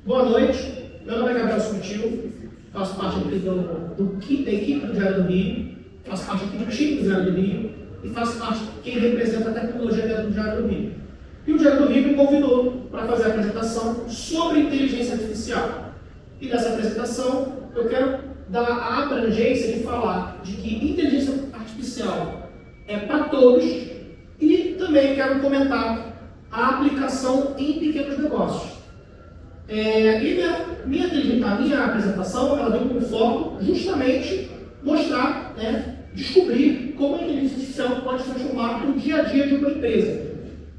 Boa noite, meu nome é Gabriel Sutil, faço parte aqui da equipe do Diário do Rio, faço parte aqui do time do Diário do Rio e faço parte de quem representa a tecnologia dentro do Diário do Rio. E o Diário do Rio me convidou para fazer a apresentação sobre inteligência artificial. E nessa apresentação eu quero dar a abrangência de falar de que inteligência artificial é para todos e também quero comentar a aplicação em pequenos negócios. A minha apresentação ela vem com foco justamente mostrar, descobrir como a inteligência artificial pode transformar o dia a dia de uma empresa.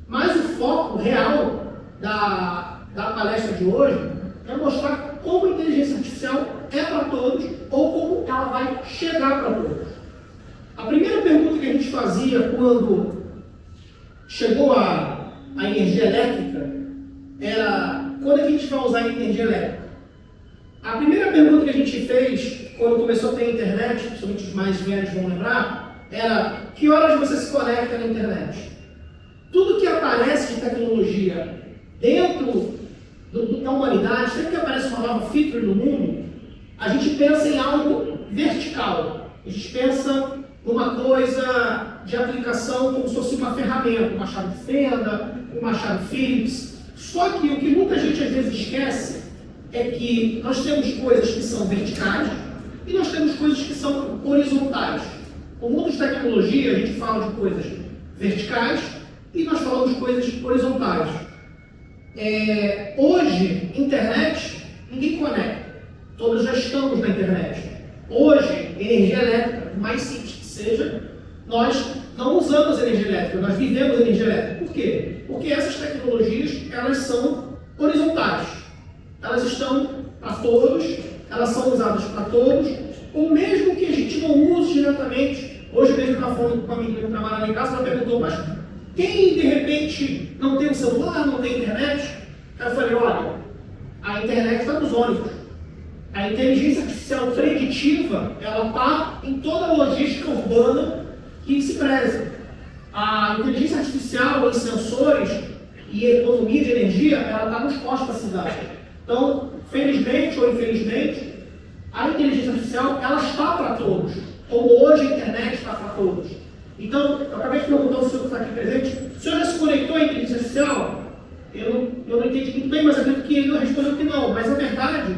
Mas o foco real da palestra de hoje é mostrar como a inteligência artificial é para todos ou como ela vai chegar para todos. A primeira pergunta que a gente fazia quando chegou a energia elétrica era: quando é que a gente vai usar a energia elétrica? A primeira pergunta que a gente fez quando começou a ter internet, principalmente os mais velhos vão lembrar, era: que horas você se conecta na internet? Tudo que aparece de tecnologia dentro da humanidade, sempre que aparece uma nova feature no mundo, a gente pensa em algo vertical. A gente pensa numa coisa de aplicação como se fosse uma ferramenta, uma chave de fenda, uma chave Phillips. Só que o que muita gente às vezes esquece é que nós temos coisas que são verticais e nós temos coisas que são horizontais. No mundo de tecnologia, a gente fala de coisas verticais e nós falamos de coisas horizontais. Hoje, internet, ninguém conecta. Todos já estamos na internet. Hoje, energia elétrica, por mais simples que seja, nós não usamos energia elétrica, nós vivemos energia elétrica. Por quê? Porque essas tecnologias, elas são horizontais. Elas estão para todos, elas são usadas para todos, ou mesmo que a gente não use diretamente. Hoje mesmo eu estava falando com uma menina que trabalha lá em casa, ela perguntou: mas quem de repente não tem um celular, não tem internet? Aí eu falei: olha, a internet está nos ônibus. A inteligência artificial preditiva, ela está em toda a logística urbana que se preza. A inteligência artificial em sensores e economia de energia, ela está nos postos da cidade. Então, felizmente ou infelizmente, a inteligência artificial, ela está para todos. Como hoje a internet está para todos. Então, eu acabei de perguntar ao senhor que está aqui presente: o senhor já se conectou à inteligência artificial? Eu não entendi muito bem, mas acredito que ele não respondeu que não. Mas é verdade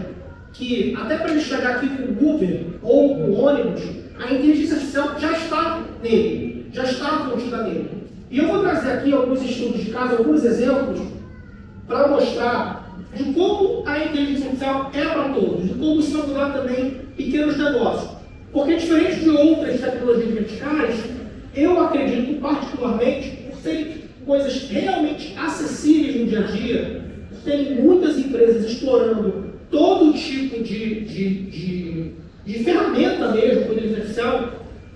que, até para ele chegar aqui com o Uber ou com o ônibus, a inteligência artificial já está nele, já está contida nele. E eu vou trazer aqui alguns estudos de caso, alguns exemplos, para mostrar de como a inteligência artificial é para todos, de como isso vai mudar também pequenos negócios. Porque, diferente de outras tecnologias verticais, eu acredito particularmente, por serem coisas realmente acessíveis no dia a dia, tem muitas empresas explorando todo tipo de ferramenta mesmo com inteligência artificial.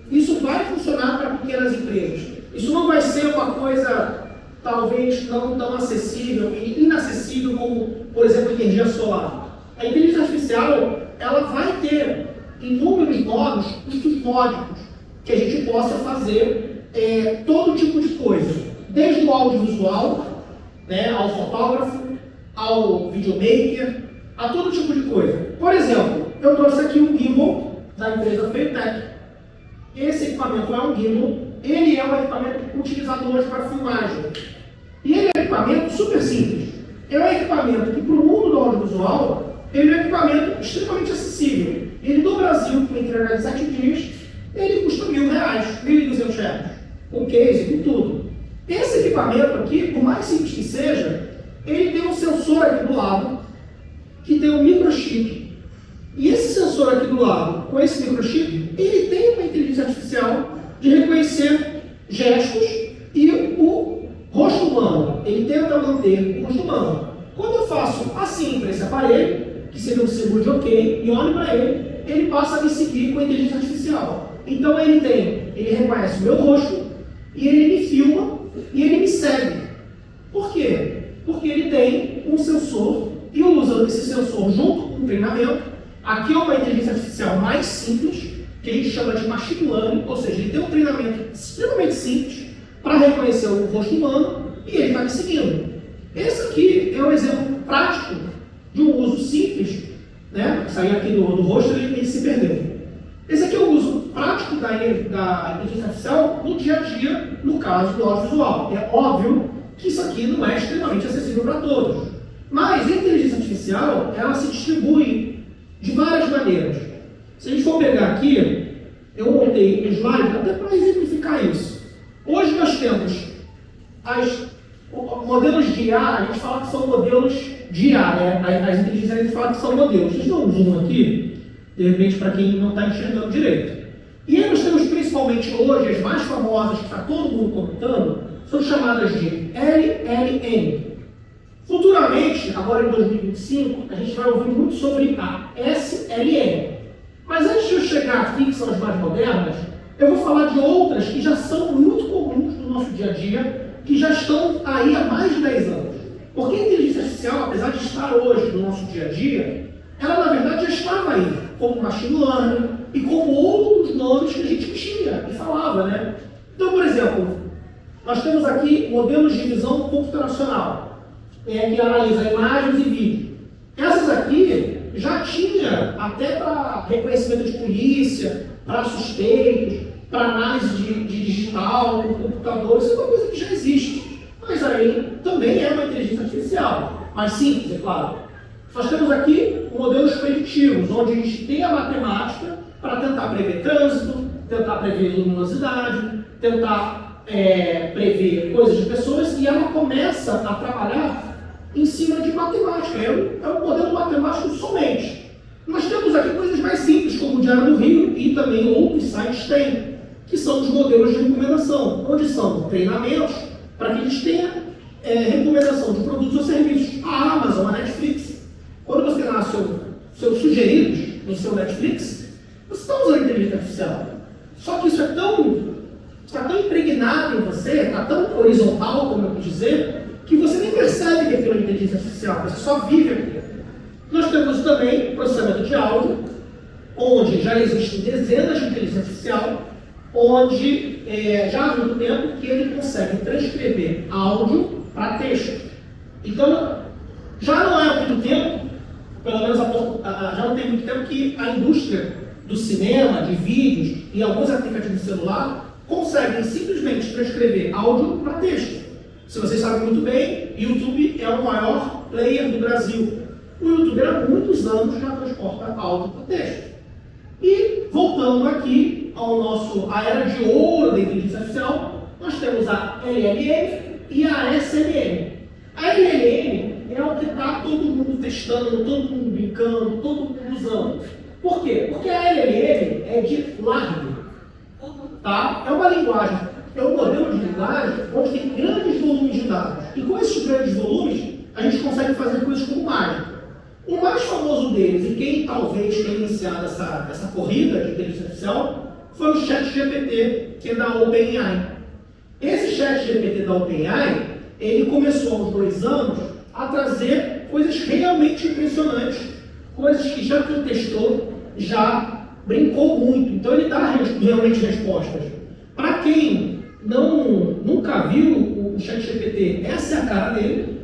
Isso vai funcionar para pequenas empresas. Isso não vai ser uma coisa talvez não tão acessível e inacessível como, por exemplo, energia solar. A inteligência artificial, ela vai ter inúmeros modos, custos módicos, que a gente possa fazer todo tipo de coisa, desde o audiovisual, ao fotógrafo, ao videomaker, a todo tipo de coisa. Por exemplo, eu trouxe aqui um gimbal da empresa Feitec. Esse equipamento é um gimbal, ele é um equipamento utilizado hoje para filmagem. E ele é um equipamento super simples. É um equipamento que, para o mundo do audiovisual, ele é um equipamento extremamente acessível. Ele, no Brasil, com entrega de 7 dias, ele custa R$1.000, R$1.200, com case, com tudo. Esse equipamento aqui, por mais simples que seja, ele tem um sensor aqui do lado, que tem um microchip. E esse sensor aqui do lado, com esse microchip, ele tem uma inteligência artificial de reconhecer gestos e o rosto humano. Ele tenta manter o rosto humano. Quando eu faço assim para esse aparelho, que seria um símbolo de OK, e olho para ele, ele passa a me seguir com a inteligência artificial. Então ele reconhece o meu rosto, e ele me filma, e ele me segue. Por quê? Porque ele tem um sensor, e usando esse sensor junto com o treinamento, aqui é uma inteligência artificial mais simples, que a gente chama de machine learning, ou seja, ele tem um treinamento extremamente simples para reconhecer o rosto humano e ele está me seguindo. Esse aqui é um exemplo prático de um uso simples, né? Sair aqui do rosto e ele se perdeu. Esse aqui é o uso prático da inteligência artificial no dia a dia, no caso do audiovisual. É óbvio que isso aqui não é extremamente acessível para todos. Mas a inteligência artificial, ela se distribui de várias maneiras. Se a gente for pegar aqui, eu montei um slide até para exemplificar isso. Hoje nós temos modelos de IA, a gente fala que são modelos de IA, né? As inteligências a gente fala que são modelos. Deixa eu dar um zoom aqui, de repente, para quem não está enxergando direito. E aí nós temos principalmente hoje, as mais famosas, que está todo mundo comentando, são chamadas de LLM. Futuramente, agora em 2025, a gente vai ouvir muito sobre a SLM. Mas antes de eu chegar aqui, que são as mais modernas, eu vou falar de outras que já são muito comuns no nosso dia a dia, que já estão aí há mais de 10 anos. Porque a inteligência artificial, apesar de estar hoje no nosso dia a dia, ela na verdade já estava aí, como machine learning e como outros nomes que a gente tinha e falava, né? Então, por exemplo, nós temos aqui modelos de visão computacional, que analisa imagens e vídeos. Essas aqui já tinha até para reconhecimento de polícia, para suspeitos, para análise de digital, com computador, isso é uma coisa que já existe. Mas aí também é uma inteligência artificial, mais simples, é claro. Nós temos aqui modelos preditivos, onde a gente tem a matemática para tentar prever trânsito, tentar prever luminosidade, tentar prever coisas de pessoas, e ela começa a trabalhar em cima de matemática. É um modelo matemático somente. Nós temos aqui coisas mais simples, como o Diário do Rio, e também outros sites têm, que são os modelos de recomendação, onde são treinamentos para que eles tenham recomendação de produtos ou serviços. A Amazon, a Netflix. Quando você tem lá seus sugeridos no seu Netflix, você está usando a inteligência artificial. Só que isso está tão impregnado em você, está tão horizontal, como eu quis dizer, que você nem percebe que aquilo é inteligência artificial, você só vive aquilo. Nós temos também processamento de áudio, onde já existem dezenas de inteligência artificial, onde já há muito tempo que ele consegue transcrever áudio para texto. Então, já não é há muito tempo, pelo menos já não tem muito tempo, que a indústria do cinema, de vídeos e alguns aplicativos de celular conseguem simplesmente transcrever áudio para texto. Se vocês sabem muito bem, YouTube é o maior player do Brasil. O YouTube há muitos anos já transporta áudio para texto. E voltando aqui à era de ouro da inteligência artificial, nós temos a LLM e a SLM. A LLM é o que está todo mundo testando, todo mundo brincando, todo mundo usando. Por quê? Porque a LLM é de largo. Tá? É uma linguagem, é um modelo de linguagem onde tem grandes volumes de dados. E com esses grandes volumes, a gente consegue fazer coisas como mágica. O mais famoso deles, e quem talvez tenha iniciado essa corrida de inteligência artificial, foi o ChatGPT, que é da OpenAI. Esse ChatGPT da OpenAI, ele começou há uns 2 anos a trazer coisas realmente impressionantes, coisas que já quem testou já brincou muito. Então ele dá realmente respostas. Para quem nunca viu o ChatGPT, essa é a cara dele,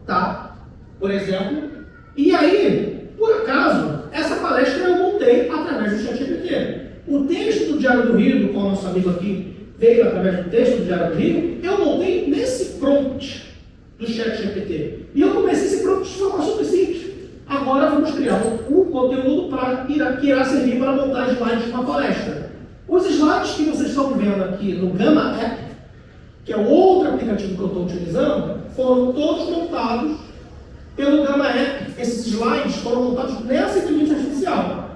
tá? Por exemplo. E aí, por acaso, essa palestra eu montei através do ChatGPT. O texto do Diário do Rio, do qual nosso amigo aqui veio através do texto do Diário do Rio, eu montei nesse prompt do ChatGPT. E eu comecei esse prompt de forma super simples. Agora vamos criar um conteúdo que irá servir para montar slides de uma palestra. Os slides que vocês estão vendo aqui no Gamma App, que é o outro aplicativo que eu estou utilizando, foram todos montados pelo Gamma App. Esses slides foram montados nessa inteligência artificial.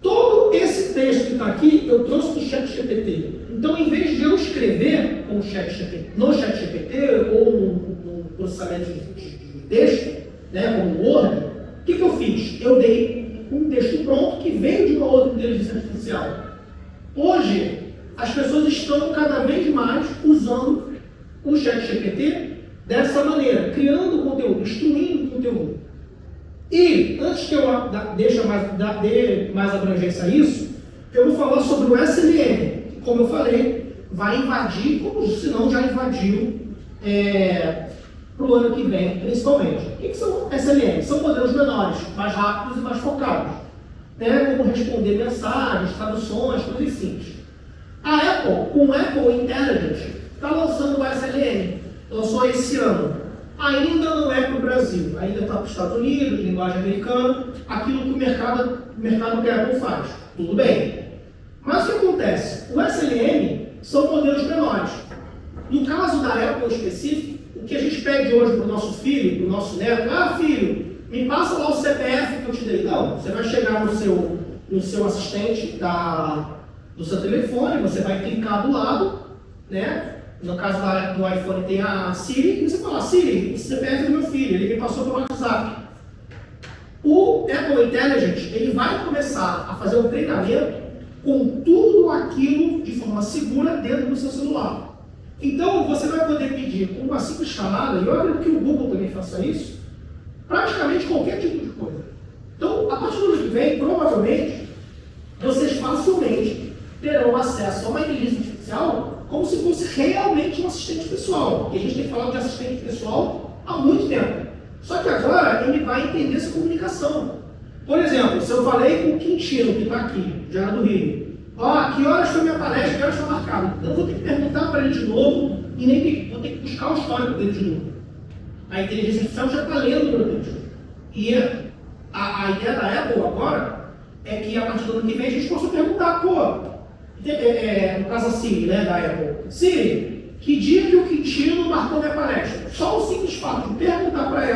Todo esse texto que está aqui, eu trouxe do ChatGPT. Então, em vez de eu escrever no ChatGPT ou no processamento de texto, né, como o Word, o que eu fiz? Eu dei um texto pronto que veio de uma outra inteligência artificial. Hoje, as pessoas estão cada vez mais usando o ChatGPT dessa maneira, criando conteúdo, instruindo conteúdo. E, antes que eu dê mais abrangência a isso, eu vou falar sobre o SLM. Como eu falei, vai invadir, como se não já invadiu, para o ano que vem, principalmente. O que são SLM? São modelos menores, mais rápidos e mais focados. Né? Como responder mensagens, traduções, coisas simples. A Apple, com o Apple Intelligence, está lançando o SLM. Lançou esse ano. Ainda não é para o Brasil, ainda está para os Estados Unidos, linguagem americana, aquilo que o mercado que a Apple faz. Tudo bem. Mas o que acontece? O SLM são modelos menores. No caso da Apple específico, o que a gente pede hoje para o nosso filho, para o nosso neto, filho, me passa lá o CPF que eu te dei. Não, você vai chegar no seu assistente do seu telefone, você vai clicar do lado, né? No caso do iPhone tem a Siri, e você fala, Siri, esse CPF é do meu filho, ele me passou pelo WhatsApp. O Apple Intelligence, ele vai começar a fazer um treinamento com tudo aquilo de forma segura dentro do seu celular. Então, você vai poder pedir com uma simples chamada, e eu acredito que o Google também faça isso, praticamente qualquer tipo de coisa. Então, a partir do ano que vem, provavelmente, vocês facilmente terão acesso a uma inteligência artificial como se fosse realmente um assistente pessoal. E a gente tem falado de assistente pessoal há muito tempo. Só que agora ele vai entender essa comunicação. Por exemplo, se eu falei com o Quintino, que está aqui, já do Rio, que horas foi minha palestra, que horas foi marcado? Eu vou ter que perguntar para ele de novo e nem vou ter que buscar o histórico dele de novo. A inteligência artificial já está lendo o meu texto. E a ideia da Apple agora é que a partir do ano que vem a gente possa perguntar, no caso a Siri, né, da Apple, Siri, que dia que o Quintino marcou minha palestra? Só o simples fato de perguntar para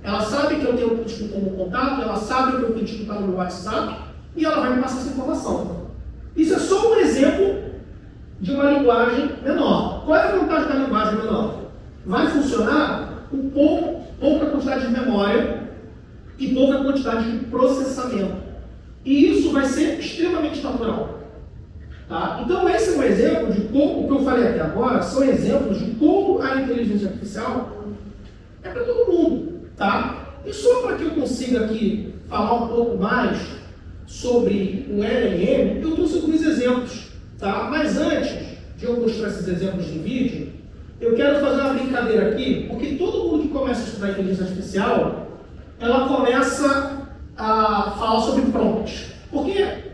ela sabe que eu tenho o Quintino como contato, ela sabe que o Quintino está no meu WhatsApp e ela vai me passar essa informação. Isso é só um exemplo de uma linguagem menor. Qual é a vantagem da linguagem menor? Vai funcionar com pouca quantidade de memória e pouca quantidade de processamento. E isso vai ser extremamente natural. Tá? Então esse é um exemplo de como, o que eu falei até agora, são exemplos de como a inteligência artificial é para todo mundo. Tá? E só para que eu consiga aqui falar um pouco mais sobre o LLM, eu trouxe alguns exemplos. Tá? Mas antes de eu mostrar esses exemplos de vídeo, eu quero fazer uma brincadeira aqui, porque todo mundo que começa a estudar inteligência artificial, ela começa a falar sobre prompt. Porque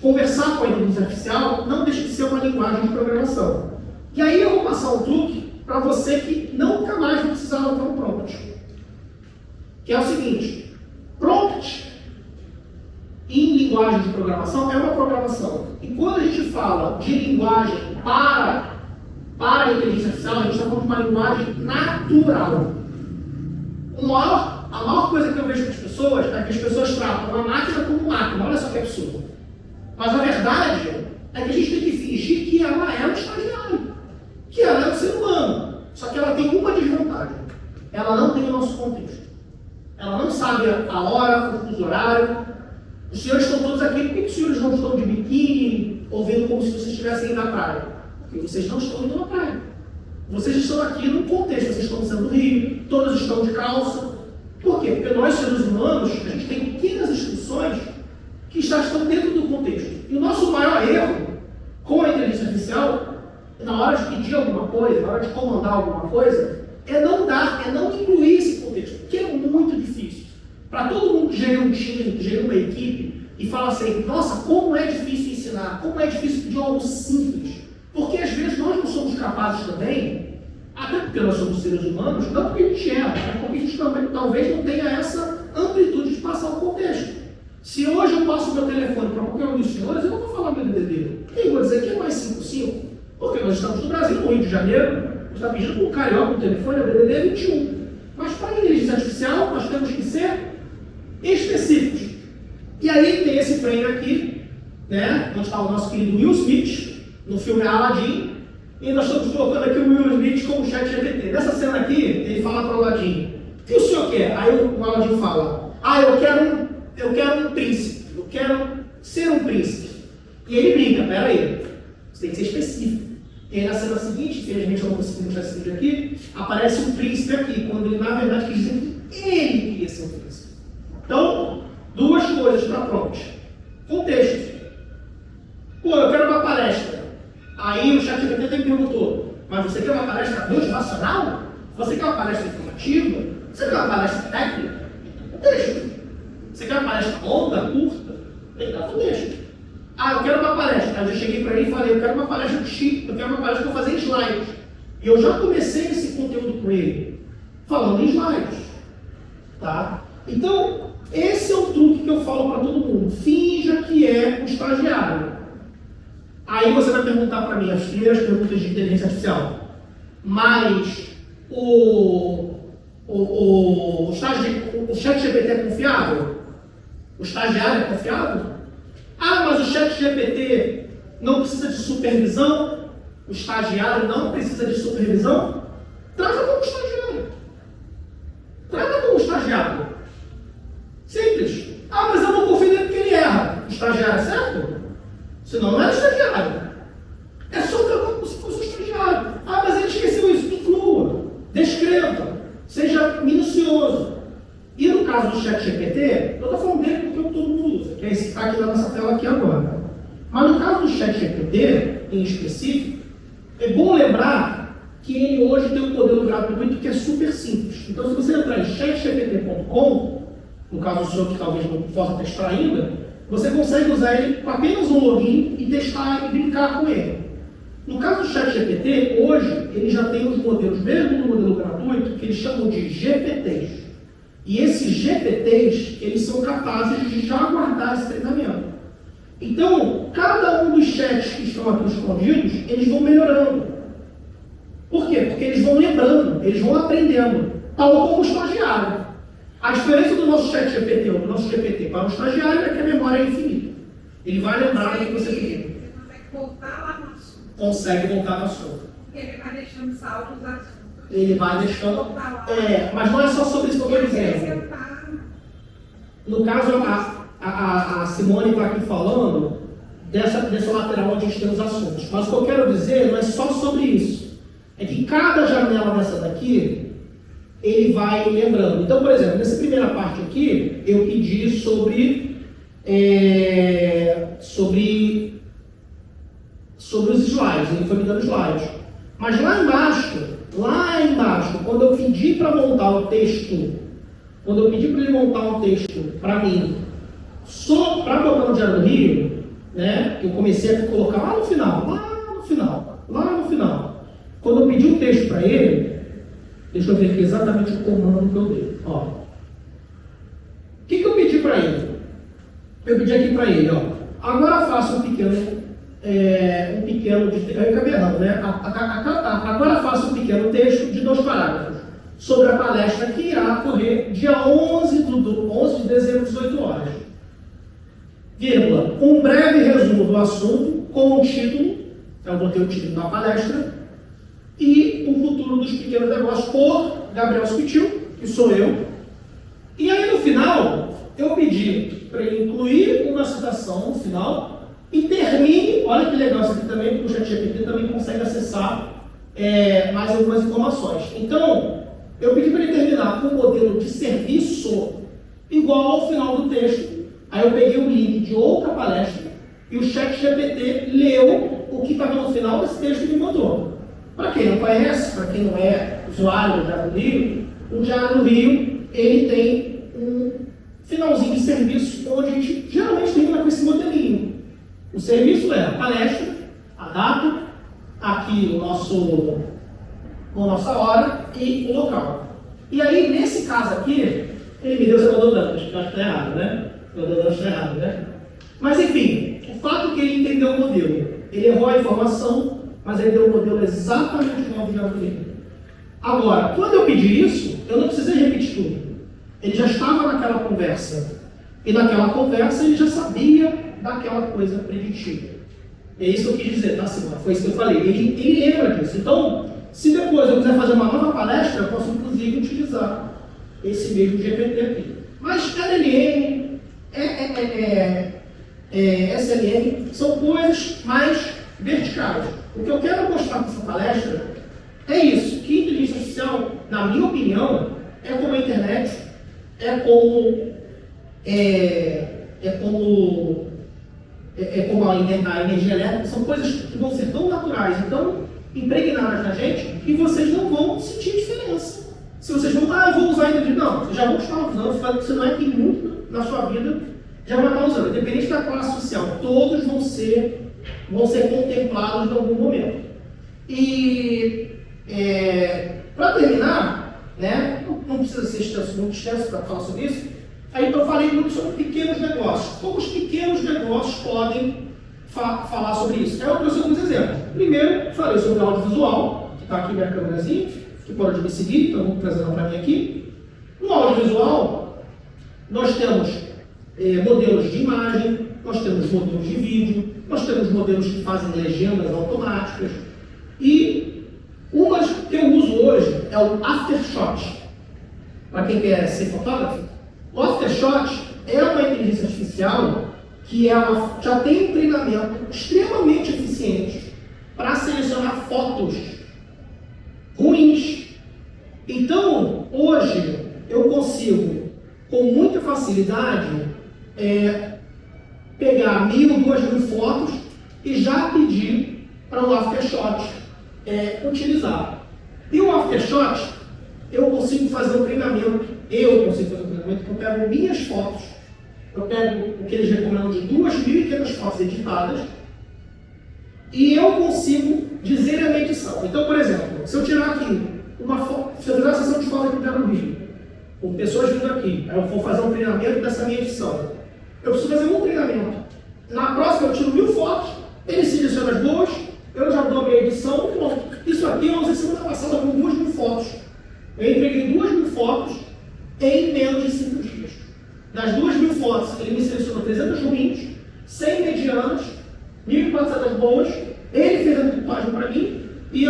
conversar com a inteligência artificial não deixa de ser uma linguagem de programação. E aí eu vou passar um truque para você que nunca mais vai precisar anotar um prompt. Que é o seguinte, prompt em linguagem de programação é uma programação. E quando a gente fala de linguagem para a inteligência artificial, a gente está falando de uma linguagem natural. A maior coisa que eu vejo com as pessoas é que as pessoas tratam a máquina como máquina. Olha só que absurdo. Mas a verdade é que a gente tem que fingir que ela é um estagiário, que ela é um ser humano. Só que ela tem uma desvantagem. Ela não tem o nosso contexto. Ela não sabe a hora, o fuso horário. Os senhores estão todos aqui. Por que os senhores não estão de biquíni, ouvindo como se vocês estivessem indo na praia? Porque vocês não estão indo na praia. Vocês estão aqui num contexto. Vocês estão no centro do Rio, todos estão de calça. Por quê? Porque nós, seres humanos, a gente tem pequenas instruções que já estão dentro do contexto. E o nosso maior erro com a inteligência artificial, na hora de pedir alguma coisa, na hora de comandar alguma coisa, é não incluir esse contexto, que é muito difícil. Para todo mundo que gerir um time, que gerir uma equipe, e fala assim, nossa, como é difícil ensinar, como é difícil pedir algo simples. Porque às vezes nós não somos capazes também, até porque nós somos seres humanos, não porque a gente erra, mas porque a gente também, talvez não tenha essa amplitude de passar o contexto. Se hoje eu passo meu telefone para qualquer um dos senhores, eu não vou falar meu DDD. Eu vou dizer que é mais 55, porque nós estamos no Brasil, no Rio de Janeiro, você está pedindo para o carioca o telefone, o DDD é 21. Mas para a inteligência artificial, nós temos que ser específicos. E aí tem esse frame aqui, né, onde está o nosso querido Will Smith, no filme Aladdin, e nós estamos colocando aqui o Will Smith como ChatGPT. Nessa cena aqui, ele fala para o Aladdin, o que o senhor quer? Aí o Aladdin fala, eu quero um príncipe, eu quero ser um príncipe. E ele brinca, peraí, você tem que ser específico. E aí na cena seguinte, infelizmente eu não consigo mostrar esse vídeo aqui, aparece um príncipe aqui, quando ele na verdade quis dizer que ele queria ser um príncipe. Então, duas coisas para prompt. Contexto. Eu quero uma palestra. Aí o ChatGPT até me perguntou, mas você quer quer uma palestra motivacional? Você quer uma palestra informativa? Você quer uma palestra técnica? Texto. Você quer uma palestra longa, curta? Legal, texto. Ah, eu quero uma palestra. Aí eu cheguei para ele e falei, eu quero uma palestra de chip, eu quero uma palestra para fazer slides. E eu já comecei esse conteúdo com ele, falando em slides. Tá? Então, esse é o truque que eu falo para todo mundo. Finja que é um estagiário. Aí você vai perguntar para mim as primeiras perguntas de inteligência artificial. Mas o ChatGPT é confiável? O estagiário é confiável? Ah, mas o ChatGPT não precisa de supervisão? O estagiário não precisa de supervisão? Trata como estagiário. Trata como estagiário. Simples. Ah, mas eu não confio nele porque ele erra. O estagiário é certo? Senão não é estagiário. É só tratar como se fosse um estagiário. Ah, mas ele esqueceu isso. Inclua. Descreva. Seja minucioso. E no caso do ChatGPT, eu estou falando dele porque todo mundo usa, que é esse que está aqui na nossa tela aqui agora. Mas no caso do ChatGPT, em específico, é bom lembrar que ele hoje tem um modelo gratuito que é super simples. Então, se você entrar em chatgpt.com, no caso do senhor que talvez não possa testar ainda, você consegue usar ele com apenas um login e testar e brincar com ele. No caso do ChatGPT, hoje, ele já tem os modelos, mesmo no modelo gratuito, que eles chamam de GPTs. E esses GPTs, eles são capazes de já guardar esse treinamento. Então, cada um dos chats que estão aqui escondidos, eles vão melhorando. Por quê? Porque eles vão lembrando, eles vão aprendendo, tal como o estagiário. A diferença do nosso chat GPT ou do nosso GPT para o estagiário é que a memória é infinita. Ele vai lembrar do que você quer. Você consegue voltar lá no assunto. Consegue voltar no assunto. Ele vai deixando salvo os assuntos. Ele vai deixando... mas não é só sobre isso que eu estou dizendo. No caso, a Simone está aqui falando dessa lateral onde a gente tem os assuntos. Mas o que eu quero dizer não é só sobre isso. É que cada janela dessa daqui, ele vai lembrando. Então, por exemplo, nessa primeira parte aqui, eu pedi sobre os slides. Ele foi me dando slides. Mas lá embaixo, quando eu pedi para montar o texto, quando eu pedi para ele montar um texto para mim, só para botar no Diário do Rio, né, eu comecei a colocar lá no final. Quando eu pedi um texto para ele, deixa eu ver aqui exatamente o comando que eu dei. Ó. O que eu pedi para ele? Eu pedi aqui para ele, ó. Agora faça um pequeno eu acabei errando, né? Agora faça um pequeno texto de 2 parágrafos sobre a palestra que irá ocorrer dia 11 de dezembro, às 18 horas. Vírgula, um breve resumo do assunto com o título, eu botei o título da palestra, e o futuro dos pequenos negócios por Gabriel Spitil, que sou eu. E aí no final, eu pedi para ele incluir uma citação no final e termine, olha que legal isso aqui também, porque o ChatGPT também consegue acessar mais algumas informações. Então, eu pedi para ele terminar com um modelo de serviço igual ao final do texto. Aí eu peguei o link de outra palestra e o ChatGPT leu o que estava no final desse texto e me mandou. Para quem não conhece, para quem não é usuário do Diário do Rio, o Diário do Rio ele tem um finalzinho de serviço onde a gente geralmente termina com esse modelinho. O serviço é a palestra, a data, aqui a nossa hora e o local. E aí, nesse caso aqui, ele me deu essa rodada, acho que está errado, né? Mas enfim, o fato é que ele entendeu o modelo. Ele errou a informação, mas ele deu o modelo exatamente igual ao Diário do Rio. Agora, quando eu pedi isso, eu não precisei repetir tudo. Ele já estava naquela conversa. E naquela conversa ele já sabia daquela coisa preditiva. É isso que eu quis dizer, tá, Simone? Foi isso que eu falei. Ele lembra disso. Então, se depois eu quiser fazer uma nova palestra, eu posso inclusive utilizar esse mesmo GPT aqui. Mas LLM, SLM, são coisas mais verticais. O que eu quero mostrar com essa palestra é isso, que inteligência artificial, na minha opinião, é como a internet, é como a energia elétrica, são coisas que vão ser tão naturais. Então, impregnadas na gente e vocês não vão sentir diferença. Se vocês vão, eu vou usar ainda, não, vocês já vão estar usando, você não é que muito na sua vida já vai estar usando, independente da classe social, todos vão ser contemplados em algum momento. E, para terminar, né, não precisa ser muito extenso para falar sobre isso, aí então eu falei muito sobre pequenos negócios. Como os pequenos negócios podem falar sobre isso? Eu trouxe alguns exemplos. Primeiro, falei sobre o audiovisual, que está aqui minha câmerazinha, que pode me seguir, então vou trazendo para mim aqui. No audiovisual, nós temos modelos de imagem, nós temos modelos de vídeo, nós temos modelos que fazem legendas automáticas. E uma que eu uso hoje é o Aftershot. Para quem quer ser fotógrafo, o Aftershot é uma inteligência artificial que ela já tem um treinamento extremamente eficiente para selecionar fotos ruins. Então, hoje, eu consigo, com muita facilidade, pegar 1.000, 2.000 fotos e já pedir para o Aftershot utilizar. E o Aftershot, eu consigo fazer um treinamento, eu pego minhas fotos, eu pego o que eles recomendam de 2.500 fotos editadas e eu consigo dizer a medição. Então, por exemplo, se eu tirar aqui uma foto, se eu fizer uma sessão de foto aqui no vídeo, com pessoas vindo aqui, aí eu vou fazer um treinamento dessa minha edição. Eu preciso fazer um treinamento. Na próxima eu tiro 1.000 fotos, ele seleciona as boas, eu já dou a minha edição, pronto. Isso aqui eu usei semana passada com 2.000 fotos. Eu entreguei 2.000 fotos em menos de 5 dias. Das 2.000 fotos, ele me selecionou 300 ruins, 100 medianas, 1.400 boas, ele fez a decupagem para mim, e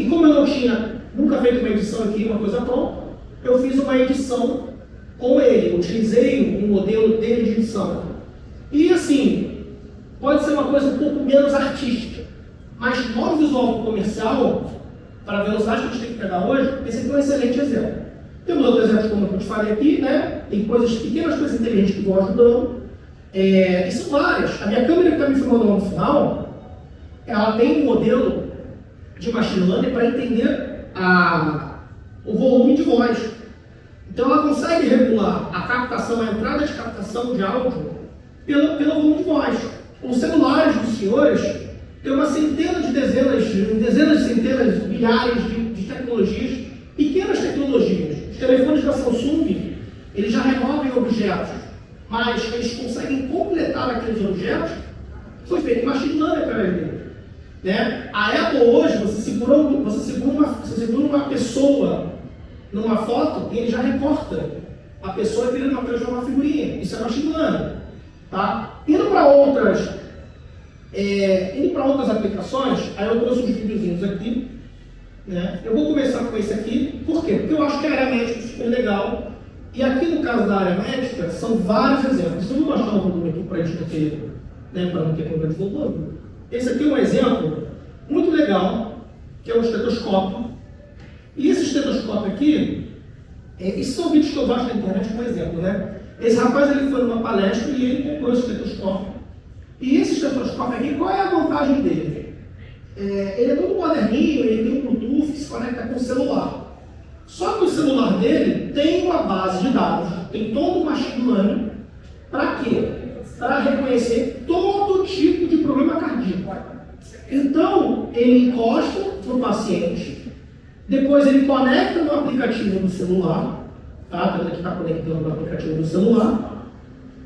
como eu não tinha nunca feito uma edição aqui, uma coisa pronta, eu fiz uma edição com ele, utilizei um modelo dele de edição. E assim, pode ser uma coisa um pouco menos artística, mas no visual comercial, para a velocidade que a gente tem que pegar hoje, esse aqui é um excelente exemplo. Temos outros exemplos, como eu te falei aqui, né? Tem pequenas coisas inteligentes que vão ajudando. E são várias. A minha câmera que está me filmando lá no final, ela tem um modelo de machine learning para entender o volume de voz. Então ela consegue regular a captação, a entrada de captação de áudio pelo volume de voz. Os celulares dos senhores têm uma centena de dezenas de centenas, milhares de tecnologias, pequenas tecnologias. Os telefones da Samsung, eles já removem objetos, mas eles conseguem completar aqueles objetos. Foi feito machine learning através dele. Né? A Apple hoje, você segura uma pessoa numa foto e ele já recorta a pessoa e vira uma figurinha. Isso é machine learning. Tá? Indo para outras aplicações, aí eu trouxe uns videozinhos aqui. Né? Eu vou começar com esse aqui. Por quê? Porque eu acho que a área médica é super legal. E aqui no caso da área médica, são vários exemplos. Eu vou mostrar um volume aqui para a gente não ter, né, para não ter problema de volume. Esse aqui é um exemplo muito legal, que é um estetoscópio. E esse estetoscópio aqui, esses são vídeos que eu baixo na internet como exemplo, né? Esse rapaz ele foi numa palestra e ele comprou esse estetoscópio. E esse estetoscópio aqui, qual é a vantagem dele? Ele é todo moderninho, ele tem um Bluetooth, se conecta com o celular. Só que o celular dele tem uma base de dados, tem todo o machine learning. Para quê? Para reconhecer todo tipo de problema cardíaco. Então, ele encosta no paciente, depois ele conecta no aplicativo do celular, tá? Ele está conectando no aplicativo do celular,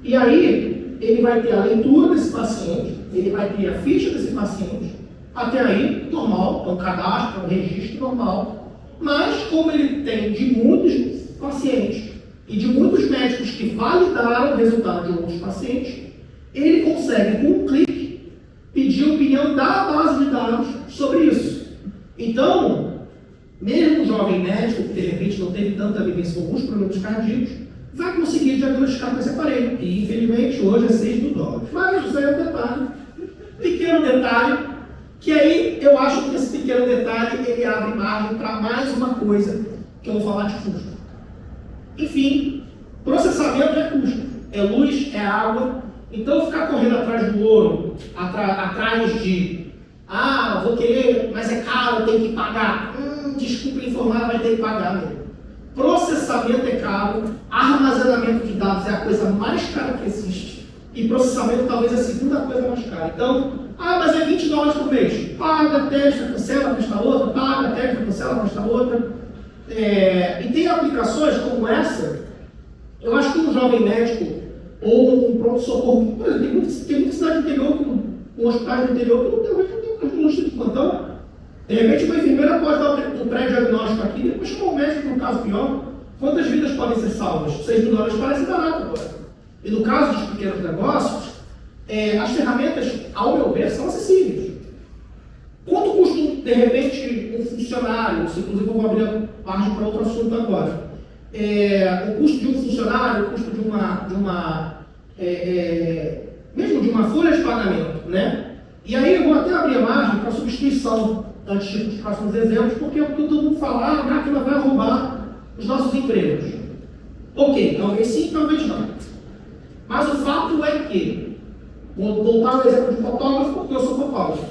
e aí ele vai ter a leitura desse paciente, ele vai ter a ficha desse paciente, até aí, normal, é um cadastro, é um registro normal, mas como ele tem de muitos pacientes e de muitos médicos que validaram o resultado de outros pacientes, ele consegue, com um clique, pedir a opinião da base de dados sobre isso. Então, mesmo um jovem médico que de repente não teve tanta vivência com alguns problemas cardíacos, vai conseguir diagnosticar com esse aparelho. E infelizmente hoje é $6.000. Mas isso aí é um detalhe, pequeno detalhe, que aí eu acho que esse pequeno detalhe ele abre margem para mais uma coisa que eu vou falar de custo. Enfim, processamento é custo, é luz, é água. Então ficar correndo atrás do ouro, atrás de Ah, vou querer, mas é caro, tem que pagar. Desculpa informar, vai ter que pagar mesmo. Processamento é caro, armazenamento de dados é a coisa mais cara que existe. E processamento talvez é a segunda coisa mais cara. Então, mas é $20 por mês. Paga, testa, cancela, testa outra, paga, testa, cancela, testa outra. E tem aplicações como essa, eu acho que um jovem médico ou um pronto-socorro, por exemplo, tem muita cidade do interior, um hospital do interior que não tem um cardiologista de plantão. De repente, uma enfermeira pode dar o pré-diagnóstico aqui e depois chamar o médico no caso pior. Quantas vidas podem ser salvas? $6.000 parece barato agora. E no caso dos pequenos negócios, as ferramentas, ao meu ver, são acessíveis. Quanto custa, de repente, um funcionário? Inclusive, eu vou abrir margem para outro assunto agora. O custo de um funcionário, o custo mesmo de uma folha de pagamento, né? E aí eu vou até abrir a margem para substituição, antes de ir para os próximos exemplos, porque todo mundo fala, a máquina vai roubar os nossos empregos. Ok, talvez sim, talvez não. Mas o fato é que, vou voltar ao exemplo de fotógrafo, porque eu sou fotógrafo.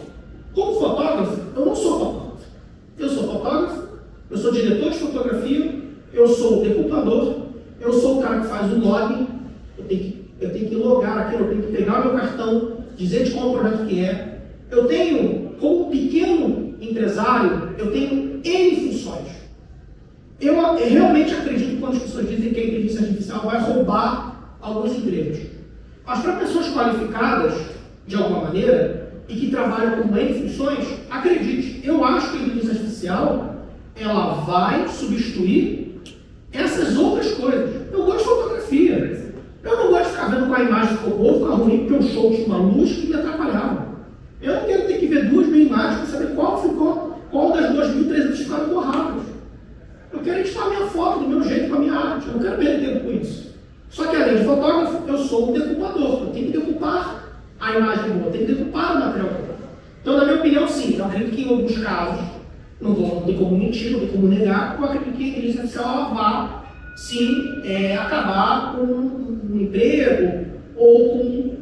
Como fotógrafo, eu não sou fotógrafo. Eu sou fotógrafo, eu sou diretor de fotografia, eu sou o decuplador, eu sou o cara que faz o log, eu tenho que logar aquilo, eu tenho que pegar o meu cartão, dizer de qual projeto que é. Eu tenho, como pequeno empresário, eu tenho N funções. Eu realmente acredito quando as pessoas dizem que a inteligência artificial vai roubar alguns empregos. Mas para pessoas qualificadas, de alguma maneira, e que trabalham com N funções, acredite, eu acho que a inteligência artificial ela vai substituir essas outras coisas. Eu gosto de fotografia. Eu não gosto de ficar vendo qual a imagem ficou boa, ficar ruim, porque o show tinha uma luz que me atrapalhava. Eu não quero ter que ver 2.000 imagens para saber qual das 2.300 ficaram borradas. Eu quero editar a minha foto do meu jeito, com a minha arte. Eu não quero perder tempo com isso. Só que além de fotógrafo, eu sou um decupador. Eu tenho que decupar a imagem boa, eu tenho que decupar o material boa. Então, na minha opinião, sim. Eu acredito que em alguns casos, não tem como mentir, não tem como negar, eu acredito que a inteligência artificial vai, sim, acabar com um emprego ou com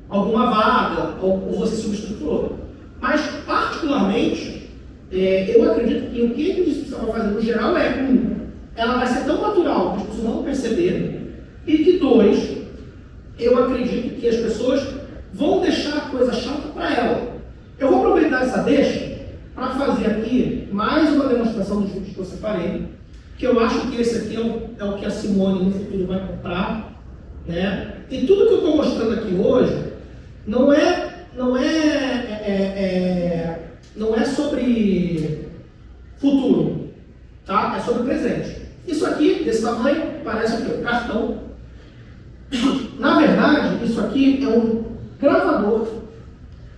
alguma vaga, ou você substitui por outra. Mas, particularmente, eu acredito que o que a inteligência artificial vai fazer no geral ela vai ser tão natural que as pessoas não vão perceber, e que 2, eu acredito que as pessoas vão deixar a coisa chata para ela. Eu vou aproveitar essa deixa para fazer aqui mais uma demonstração dos vídeos que eu separei, que eu acho que esse aqui é o que a Simone no futuro vai comprar, né? E tudo que eu estou mostrando aqui hoje não é sobre futuro, tá? É sobre presente. Isso aqui, desse tamanho, parece o quê? Um cartão. Na verdade, isso aqui é um gravador.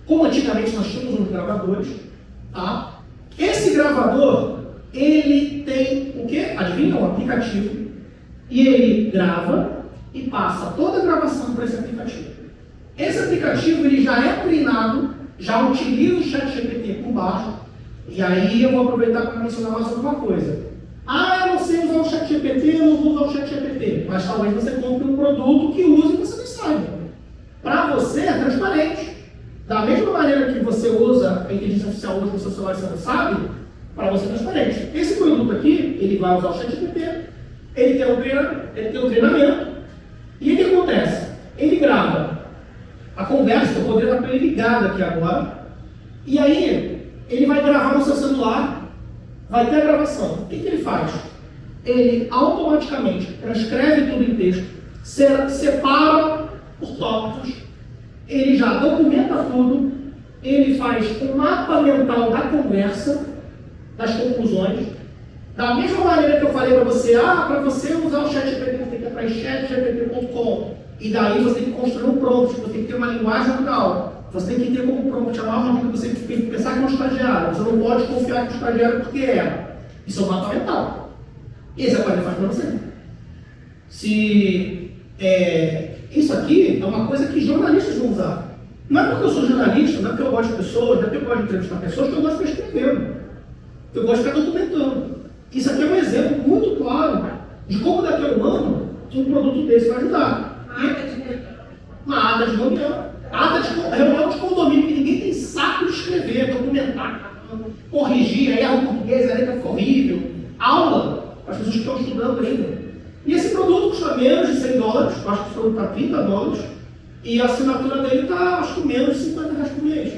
Como antigamente nós tínhamos uns gravadores, tá? Esse gravador, ele tem o quê? Adivinha? Um aplicativo. E ele grava e passa toda a gravação para esse aplicativo. Esse aplicativo, ele já é treinado, já utiliza o ChatGPT por baixo. E aí eu vou aproveitar para mencionar mais alguma coisa. Eu não sei usar o ChatGPT, eu não vou usar o ChatGPT. Mas talvez você compre um produto que use e você não saiba. Para você é transparente. Da mesma maneira que você usa a inteligência artificial hoje no seu celular e você não sabe, para você é transparente. Esse produto aqui, ele vai usar o ChatGPT, ele tem um treinamento, e o que acontece? Ele grava a conversa, eu vou deixar para ele ligado aqui agora, e aí ele vai gravar no seu celular, vai ter a gravação. O que ele faz? Ele automaticamente transcreve tudo em texto, separa os tópicos, ele já documenta tudo, ele faz um mapa mental da conversa, das conclusões. Da mesma maneira que eu falei para você, para você usar o ChatGPT, você tem que entrar em chatgpt.com. E daí você tem que construir um prompt, você tem que ter uma linguagem natural. Você tem que ter como prompt chamar que você tem que pensar que é um estagiário. Você não pode confiar que o estagiário porque é. Isso é um mapa mental. E esse aparelho faz para você. Isso aqui é uma coisa que jornalistas vão usar. Não é porque eu sou jornalista, não é porque eu gosto de pessoas, não é porque eu gosto de entrevistar pessoas, que eu gosto de ficar escrevendo. Eu gosto de ficar documentando. Isso aqui é um exemplo muito claro de como daqui a um ano um produto desse vai ajudar. Uma ata de reunião. Ata de reunião de condomínio, que ninguém tem saco de escrever, produto custa menos de $100, eu acho que esse produto está $30, e a assinatura dele está, acho que, menos de R$50 por mês.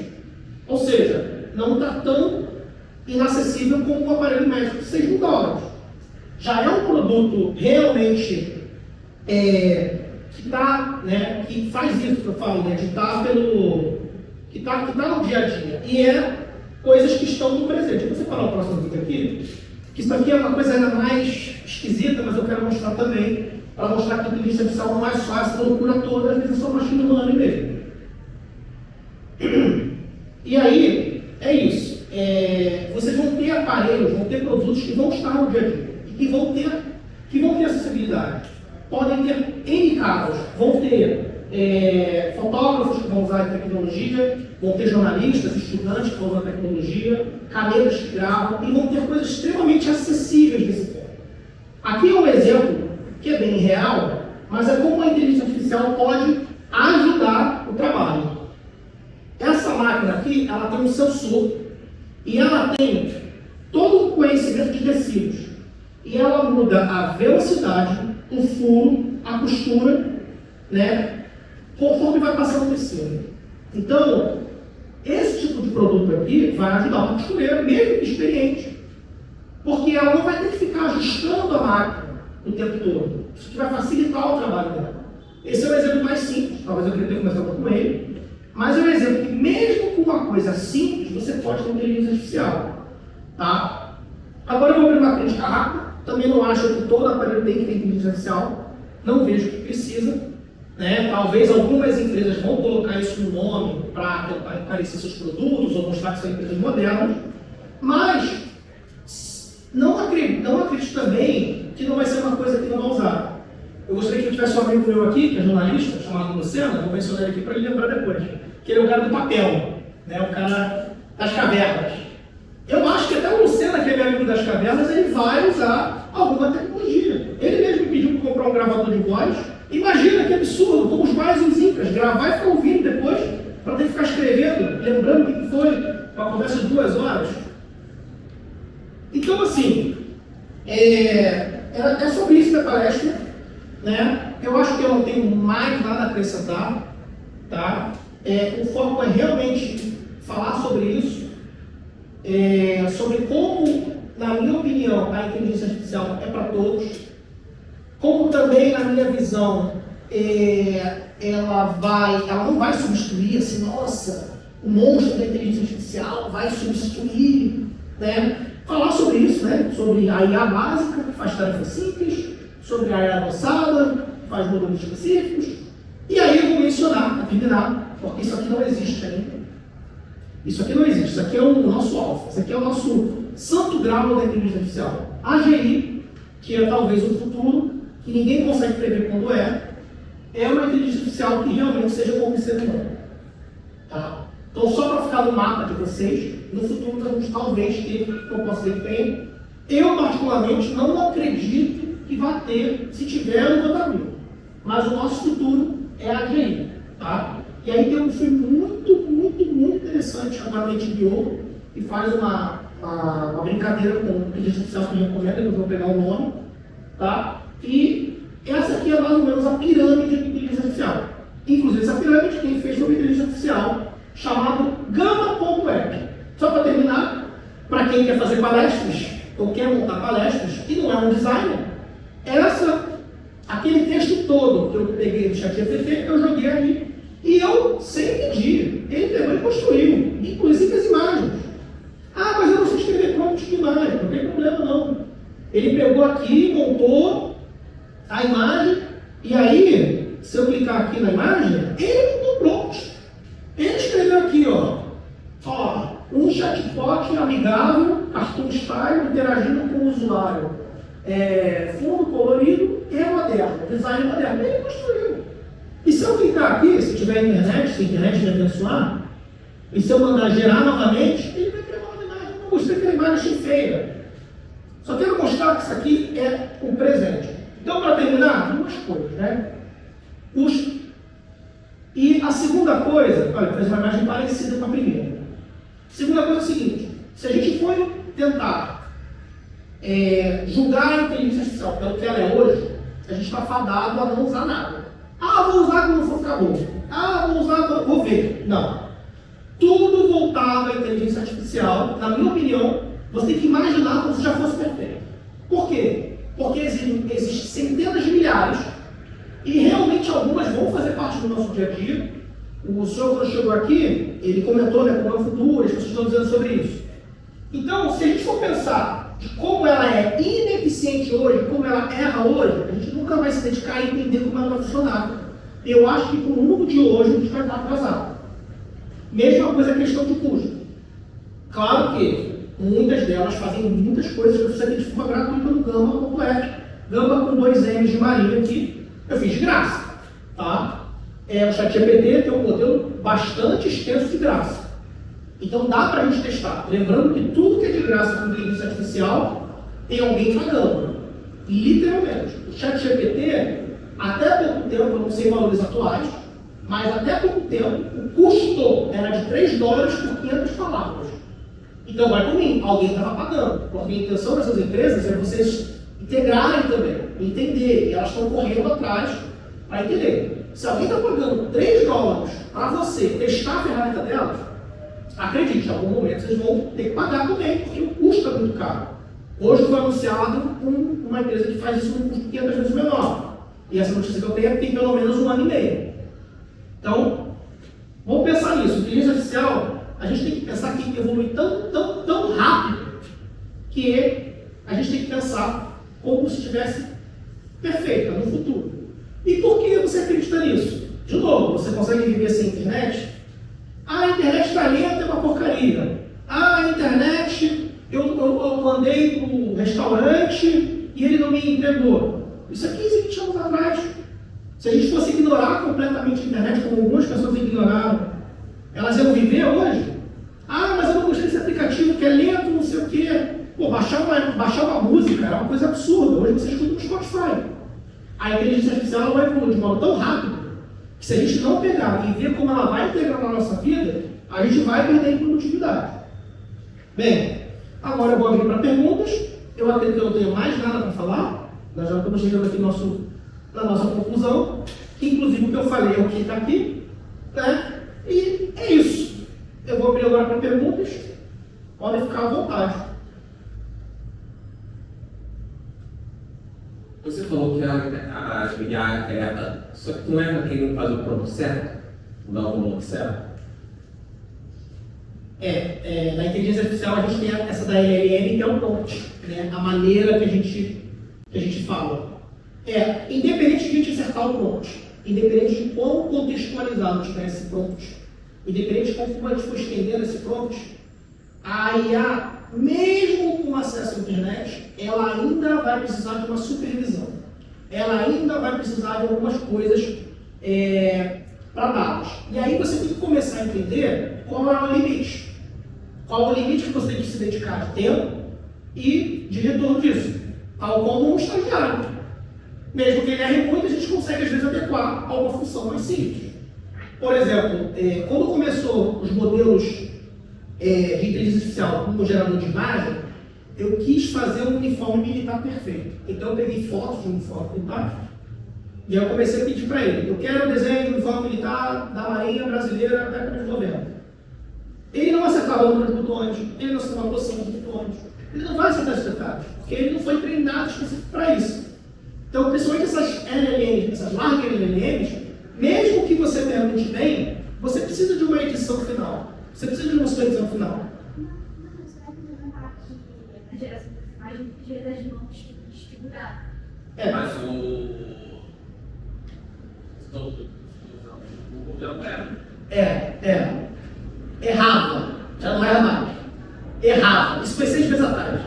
Ou seja, não está tão inacessível como um aparelho médico de $6.000. Já é um produto realmente que faz isso que eu falo, né, que está no dia a dia. E é coisas que estão no presente. Vou separar o próximo vídeo aqui, que isso aqui é uma coisa ainda mais esquisita, mas eu quero mostrar também, para mostrar que a inteligência artificial não é só essa loucura toda, às vezes é só machine learning mesmo. E aí, é isso. Vocês vão ter aparelhos, vão ter produtos que vão estar no dia a dia e que vão ter acessibilidade. Podem ter N casos, vão ter fotógrafos que vão usar a tecnologia, vão ter jornalistas, estudantes que vão usar a tecnologia, canetas que gravam, e vão ter coisas extremamente acessíveis desse ponto. Aqui é um exemplo que é bem real, mas é como a inteligência artificial pode ajudar o trabalho. Essa máquina aqui, ela tem um sensor e ela tem todo o conhecimento de tecidos. E ela muda a velocidade, o furo, a costura, né, conforme vai passando o tecido. Então, esse tipo de produto aqui vai ajudar o costureiro, mesmo que experiente, porque ela não vai ter que ficar ajustando a máquina o tempo todo. Isso aqui vai facilitar o trabalho dela. Esse é o exemplo mais simples, talvez eu queria ter começado com ele, mas é um exemplo que mesmo com uma coisa simples, você pode ter inteligência artificial. Tá? Agora eu vou abrir uma crítica rápida. Também não acho que todo aparelho tem que ter inteligência artificial. Não vejo que precisa. Né? Talvez algumas empresas vão colocar isso no nome para tentar encarecer seus produtos ou mostrar que são empresas modernas. Mas não acredito também que não vai ser uma coisa que não vai usar. Eu gostaria que eu tivesse um amigo meu aqui, que é jornalista, chamado Lucena, vou mencionar ele aqui para ele lembrar depois, que ele é o cara do papel, né? O cara das cavernas. Eu acho que até o Lucena, que é meu amigo das cavernas, ele vai usar alguma tecnologia. Ele mesmo me pediu para comprar um gravador de voz. Imagina que absurdo, como os mais os incas, gravar e ficar ouvindo depois, para ter que ficar escrevendo, lembrando o que foi, uma conversa de 2 horas. Então, assim, é sobre isso minha palestra, né? Eu acho que eu não tenho mais nada a acrescentar, tá? O foco é realmente falar sobre isso, sobre como, na minha opinião, a inteligência artificial é para todos, como também, na minha visão, ela não vai substituir, assim, nossa, o monstro da inteligência artificial vai substituir, né? Falar sobre isso, né? Sobre a IA básica, que faz tarefas simples, sobre a IA avançada, que faz modelos específicos, e aí eu vou mencionar, terminar, porque isso aqui não existe ainda. Isso aqui não existe, isso aqui é o nosso alfa, isso aqui é o nosso santo grau da inteligência artificial. A AGI, que é talvez o futuro, que ninguém consegue prever quando é uma inteligência artificial que realmente seja como ser humano. Tá? Então, só para ficar no mapa de vocês, no futuro vamos talvez ter, que eu posso dizer que tem. Eu, particularmente, não acredito que vai ter, se tiver, eu vou dar mil. Mas o nosso futuro é a AGI. Tá? E aí tem um filme muito interessante agora na HBO, que faz uma brincadeira com a inteligência artificial que eu recomendo, que eu vou pegar o nome. Tá? E essa aqui é mais ou menos a pirâmide de inteligência artificial. Inclusive, essa pirâmide quem fez foi uma inteligência artificial chamado Gamma.app. Só para terminar, para quem quer fazer palestras, ou quer montar palestras, e não é um designer, aquele texto todo que eu peguei no ChatGPT, eu joguei ali, e eu, sem pedir, ele pegou e construiu, inclusive as imagens. Ah, mas eu não sei escrever prompt de imagem, não tem problema não. Ele pegou aqui, montou a imagem, e aí, se eu clicar aqui na imagem, ele montou prompt. Ele escreveu aqui, ó, um chatbot amigável, cartoon style, interagindo com o usuário. Fundo colorido e moderno, design moderno. Ele construiu. E se eu clicar aqui, se tiver internet, se a internet me abençoar, e se eu mandar gerar novamente, ele vai criar uma imagem. Não gostei que a imagem achei feia. Só quero mostrar que isso aqui é o presente. Então, para terminar, 2 coisas, né? Custo. E a segunda coisa, olha, fez uma imagem parecida com a primeira. Segunda coisa é o seguinte: se a gente for tentar julgar a inteligência artificial pelo que ela é hoje, a gente está fadado a não usar nada. Ah, vou usar quando for ficar bom. Ah, vou usar quando vou ver. Não. Tudo voltado à inteligência artificial, na minha opinião, você tem que imaginar como se já fosse perfeito. Por quê? Porque existem centenas de milhares e realmente algumas vão fazer parte do nosso dia a dia. O senhor, quando chegou aqui, ele comentou, né, como é o futuro, as pessoas estão dizendo sobre isso. Então, se a gente for pensar de como ela é ineficiente hoje, como ela erra hoje, a gente nunca vai se dedicar a entender como ela vai funcionar. Eu acho que com o mundo de hoje a gente vai estar atrasado. Mesma coisa a questão de custo. Claro que muitas delas fazem muitas coisas que você tem de forma gratuita no Gamba completo. Gamba com 2 M's de Maria aqui, eu fiz de graça. Tá? O ChatGPT tem um modelo bastante extenso de graça. Então dá para a gente testar. Lembrando que tudo que é de graça com inteligência artificial tem alguém pagando. Literalmente. O ChatGPT, até pouco tempo, eu não sei valores atuais, mas até pouco tempo, o custo era de $3 por 500 palavras. Então vai por mim, alguém estava pagando. Porque a intenção dessas empresas é vocês integrarem também, entender, e elas estão correndo atrás para entender. Se alguém está pagando $3 para você testar a ferramenta delas, acredite, em algum momento vocês vão ter que pagar também, porque o custo é muito caro. Hoje foi anunciado uma empresa que faz isso num custo 500 vezes menor. E essa notícia que eu tenho tem pelo menos 1 ano e meio. Então, vamos pensar nisso. Inteligência artificial, a gente tem que pensar que evolui tão rápido que a gente tem que pensar como se estivesse perfeita no futuro. E por que você acredita nisso? De novo, você consegue viver sem internet? Ah, a internet está lenta, é uma porcaria. Ah, a internet, eu mandei para o restaurante e ele não me entregou. Isso é 15, 20 anos atrás. Se a gente fosse ignorar completamente a internet, como algumas pessoas ignoraram, elas iam viver hoje? Ah, mas eu não gostei desse aplicativo que é lento, não sei o quê. Pô, baixar uma música era uma coisa absurda. Hoje você escuta no Spotify. A inteligência artificial vai evoluir de modo tão rápido que se a gente não pegar e ver como ela vai integrar na nossa vida, a gente vai perder em produtividade. Bem, agora eu vou abrir para perguntas. Eu acredito que eu não tenho mais nada para falar. Nós já estamos chegando aqui na nossa conclusão, que inclusive o que eu falei é o que está aqui, né? E é isso. Eu vou abrir agora para perguntas. Podem ficar à vontade. Você falou que a IA erra, só que não erra quem não faz o prompt certo? Não dá o nome certo? Na inteligência artificial a gente tem essa da LLM, que é o prompt, né? A maneira que a gente fala. Independente de a gente acertar o prompt, independente de quão contextualizado tiver esse prompt, independente de como a gente for estendendo esse prompt, a IA, mesmo com acesso à internet, ela ainda vai precisar de uma supervisão. Ela ainda vai precisar de algumas coisas para dados. E aí você tem que começar a entender qual é o limite. Qual é o limite que você tem que se dedicar de tempo e de retorno disso. Tal como um estagiário. Mesmo que ele erre muito, a gente consegue às vezes adequar a uma função mais simples. Por exemplo, quando começou os modelos de inteligência artificial como gerador de imagem, eu quis fazer um uniforme militar perfeito. Então eu peguei fotos de um uniforme militar e eu comecei a pedir para ele: eu quero o desenho de uniforme militar da Marinha Brasileira da década de 90. Ele não acertava o número de botões, ele não acertava a posição dos botões. Ele não vai acertar esses detalhes, porque ele não foi treinado específico para isso. Então, principalmente essas LLMs, essas largas LLMs, mesmo que você pergunte bem, você precisa de uma edição final. Você precisa de uma sua edição final. A geração das imagens gira das mãos desfigurada. Mas o Google era. Errava. Já não era mais. Errava. Isso foi 6 meses atrás.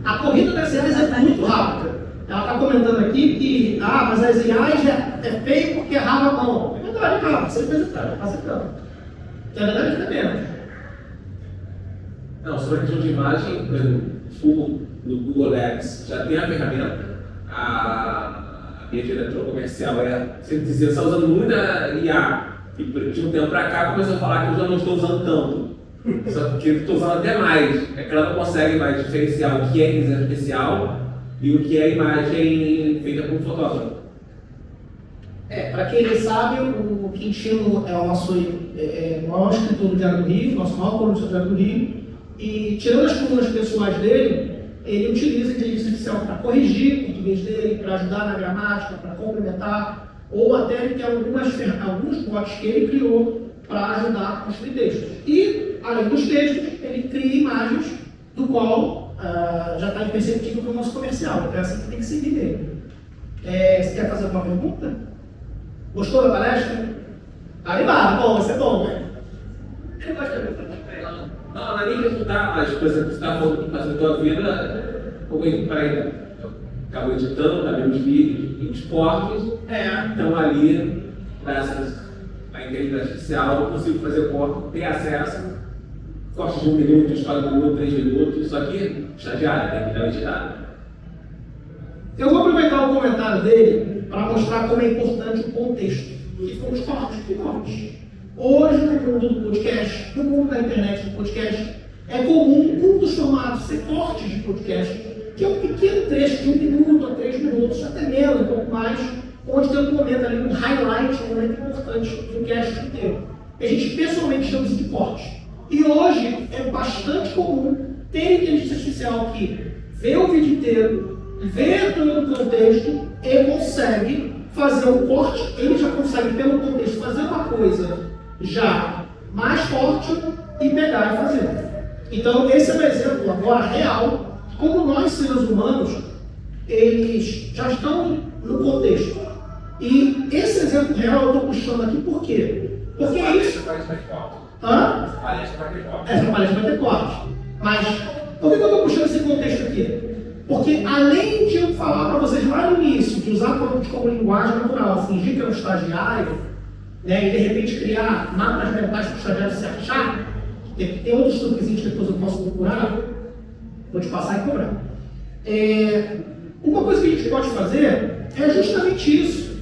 A corrida das IAs é muito rápida. Ela está comentando aqui que, mas as IAs é feio porque errava a mão. É verdade, errava. 6 meses atrás. Está acertando. Na verdade, é menos. Não, sobre a questão de imagem, por exemplo, no Google Ads já tem a ferramenta, a minha diretora comercial sempre dizia, você está usando muita IA, e de um tempo para cá começou a falar que eu já não estou usando tanto, só que eu estou usando até mais, é que ela não consegue mais diferenciar o que é inteligência artificial e o que é imagem feita por um fotógrafo. Para quem não sabe, o Quintino é o nosso maior escritor do Diário do Rio, nosso maior colunista do Diário do Rio, e tirando as colunas pessoais dele, ele utiliza a inteligência artificial para corrigir o português dele, para ajudar na gramática, para complementar, ou até ele tem alguns bots que ele criou para ajudar a construir textos. E, além dos textos, ele cria imagens, do qual já está imperceptível para o nosso comercial, então é assim que tem que seguir nele. Você quer fazer alguma pergunta? Gostou da palestra? Animado, bom, vai ser bom, né? Eu gosto de perguntar. Não, não é nem perguntar, mas, por exemplo, você está falando que fazendo a tua vida, como é para acabou editando, também os vídeos e esportes, então ali, graças à inteligência artificial, eu consigo fazer corte, ter acesso, corte de 1 minuto, história de 1 minuto, 3 minutos, isso aqui, estagiário, tem que dar editado. Eu vou aproveitar o comentário dele para mostrar como é importante o contexto, que foram os cortes. Hoje, no mundo do podcast, no mundo da internet do podcast, é comum um dos formatos ser cortes de podcast, que é um pequeno trecho de 1 minuto a 3 minutos, até menos, um pouco mais, onde tem um momento ali, um highlight, um momento importante do cast inteiro. A gente pessoalmente chama isso de corte. E hoje é bastante comum ter inteligência artificial que vê o vídeo inteiro, vê todo o contexto e consegue fazer um corte, ele já consegue, pelo contexto, fazer uma coisa já mais forte e pegar e fazer. Então, esse é um exemplo agora real de como nós, seres humanos, eles já estão no contexto. E esse exemplo real eu estou puxando aqui por quê? Porque é isso. Hã? Essa palestra vai ter corte. Mas por que eu estou puxando esse contexto aqui? Porque além de eu falar para vocês lá no início, de usar como linguagem natural, fingir que é um estagiário, né, e de repente criar mapas mentais para o estagiário se achar, tem outros truquezinhos que depois eu posso procurar, vou te passar e cobrar. Uma coisa que a gente pode fazer é justamente isso.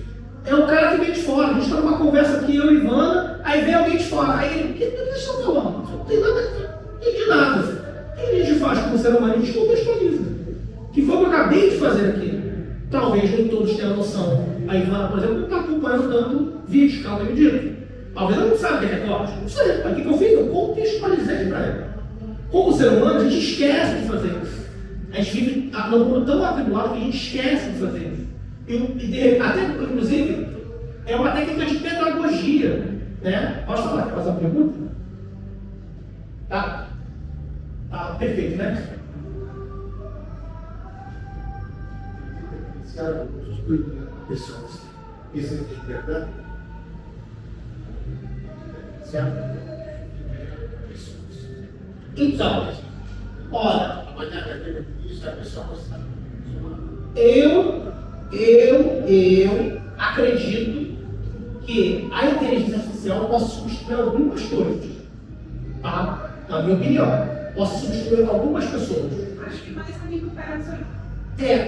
É o cara que vem de fora. A gente está numa conversa aqui, eu e Ivana, aí vem alguém de fora. Aí ele, o que vocês estão falando? Não tem nada, não entendi nada. O que a gente faz como ser humano? A gente contextualiza. Que foi o que eu acabei de fazer aqui. Talvez nem todos tenham noção. A Ivana, por exemplo, não está acompanhando tanto vídeos que ela tem me dito. Talvez ela não saiba o que é corte. Não sei. Mas o que eu fiz? Eu contextualizei para ela. Como ser humano, a gente esquece de fazer isso. A gente vive num mundo tão atribulado que a gente esquece de fazer isso. Até, inclusive, é uma técnica de pedagogia. Né? Posso falar? Quer fazer uma pergunta? Tá perfeito, né? Pessoas. Isso é verdade? Certo? Então, olha, Isso é a pessoa gostando. eu acredito que a inteligência artificial possa substituir algumas coisas, tá? Na minha opinião, possa substituir algumas pessoas. Acho que mais a nível operacional.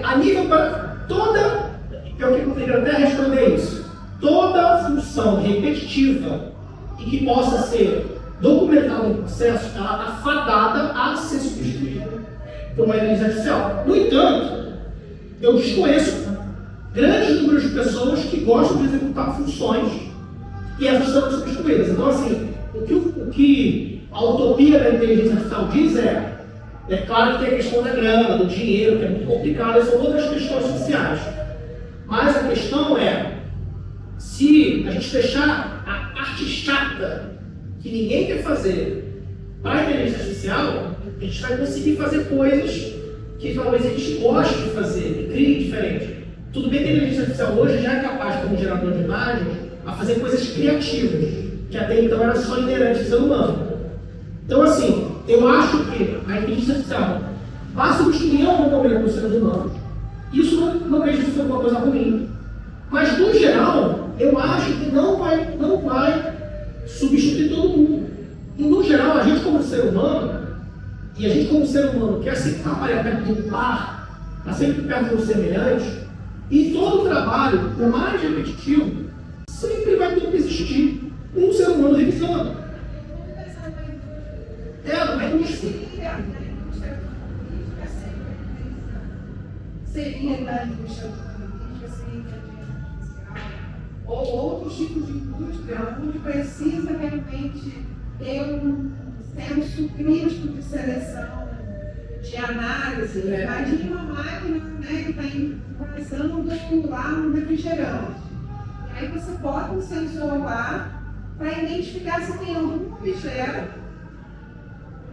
A nível para toda, eu queria até responder isso, toda função repetitiva e que possa ser documentada no processo, ela está fadada a ser substituída por uma inteligência artificial. No entanto, eu desconheço grandes números de pessoas que gostam de executar funções que essas são substituídas. Então, assim, o que a utopia da inteligência artificial diz é claro que tem a questão da grana, do dinheiro, que é muito complicado, são outras questões sociais. Mas a questão é, se a gente deixar a parte chata, que ninguém quer fazer, para a inteligência artificial, a gente vai conseguir fazer coisas que talvez a gente goste de fazer, que crie diferente. Tudo bem que a inteligência artificial hoje já é capaz, como gerador de imagens, a fazer coisas criativas, que até então era só inerente ao ser humano. Então, assim, eu acho que a inteligência artificial vai substituir em algum momento os seres humanos. Isso não vejo que foi uma coisa ruim. Mas, no geral, eu acho que não vai substituir todo mundo. E, no geral, a gente como ser humano, quer sempre trabalhar perto de um par, está sempre perto do semelhante, e todo trabalho, por mais repetitivo, sempre vai ter que existir um ser humano revisando. Não é indústria. Seria da indústria outros tipos de indústria, onde precisa realmente ter um certo cristo de seleção, de análise. Imagine uma máquina, né, que está passando lá no refrigerante. E aí você bota um sensor lá para identificar se tem algum objeto